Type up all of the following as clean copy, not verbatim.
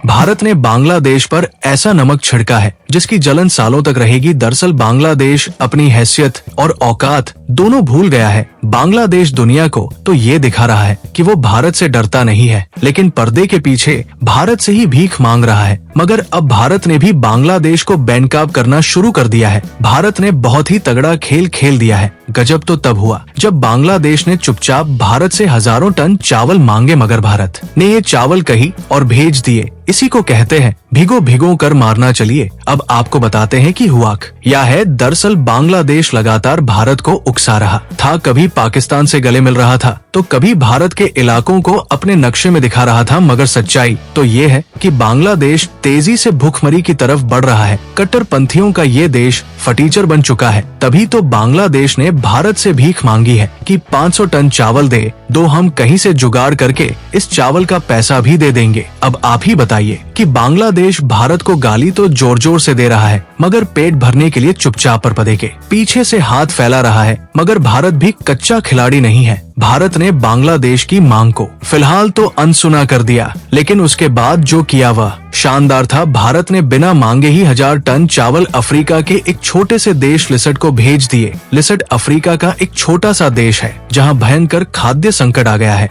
भारत ने बांग्लादेश पर ऐसा नमक छिड़का है जिसकी जलन सालों तक रहेगी। दरअसल बांग्लादेश अपनी हैसियत और औकात दोनों भूल गया है। बांग्लादेश दुनिया को तो ये दिखा रहा है कि वो भारत से डरता नहीं है, लेकिन पर्दे के पीछे भारत से ही भीख मांग रहा है। मगर अब भारत ने भी बांग्लादेश को बेनकाब करना शुरू कर दिया है। भारत ने बहुत ही तगड़ा खेल खेल दिया है। गजब तो तब हुआ जब बांग्लादेश ने चुपचाप भारत से हजारों टन चावल मांगे, मगर भारत ने ये चावल कही और भेज दिए। इसी को कहते हैं भिगो भिगो कर मारना। चलिए अब आपको बताते हैं कि हुआ क्या है। दरअसल बांग्लादेश लगातार भारत को उकसा रहा था। कभी पाकिस्तान से गले मिल रहा था तो कभी भारत के इलाकों को अपने नक्शे में दिखा रहा था। मगर सच्चाई तो ये है कि बांग्लादेश तेजी से भूखमरी की तरफ बढ़ रहा है। कट्टरपंथियों का ये देश फटीचर बन चुका है। तभी तो बांग्लादेश ने भारत से भीख मांगी है कि 500 टन चावल दो, हम कहीं से जुगाड़ करके इस चावल का पैसा भी दे देंगे। अब आप ही बताइए कि बांग्लादेश भारत को गाली तो जोर जोर से दे रहा है, मगर पेट भरने के लिए चुपचाप पर पदे के पीछे से हाथ फैला रहा है। मगर भारत भी कच्चा खिलाड़ी नहीं है। भारत ने बांग्लादेश की मांग को फिलहाल तो अनसुना कर दिया, लेकिन उसके बाद जो किया वह शानदार था। भारत ने बिना मांगे ही 1000 टन चावल अफ्रीका के एक छोटे से देश लिसट को भेज दिए। लिसट अफ्रीका का एक छोटा सा देश है जहां भयंकर खाद्य संकट आ गया है।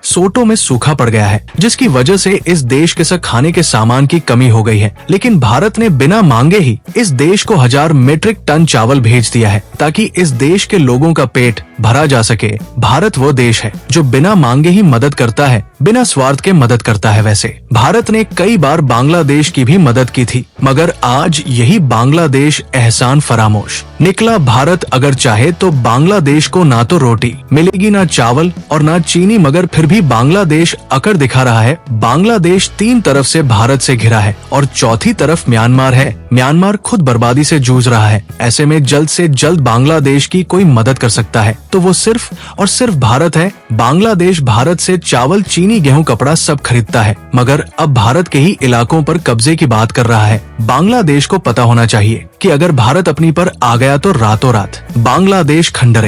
सोटो में सूखा पड़ गया है, जिसकी वजह से इस देश के खाने के सामान की कमी हो गई है। लेकिन भारत ने बिना मांगे ही इस देश को 1000 मीट्रिक टन चावल भेज दिया है ताकि इस देश के लोगों का पेट भरा जा सके। भारत वो देश है जो बिना मांगे ही मदद करता है, बिना स्वार्थ के मदद करता है। वैसे भारत ने कई बार बांग्लादेश की भी मदद की थी, मगर आज यही बांग्लादेश एहसान फरामोश निकला। भारत अगर चाहे तो बांग्लादेश को ना तो रोटी मिलेगी, ना चावल और ना चीनी, मगर फिर भी बांग्लादेश अकड़ दिखा रहा है। बांग्लादेश 3 तरफ से भारत से घिरा है और चौथी तरफ म्यांमार है। म्यांमार खुद बर्बादी से जूझ रहा है। ऐसे में जल्द से जल्द बांग्लादेश की कोई मदद कर सकता है तो वो सिर्फ और सिर्फ भारत है। बांग्लादेश भारत से चावल, चीनी, गेहूं, कपड़ा सब खरीदता है, मगर अब भारत के ही इलाकों पर कब्जे की बात कर रहा है। बांग्लादेश को पता होना चाहिए कि अगर भारत अपनी पर आ गया तो रातों रात बांग्लादेश खंडहर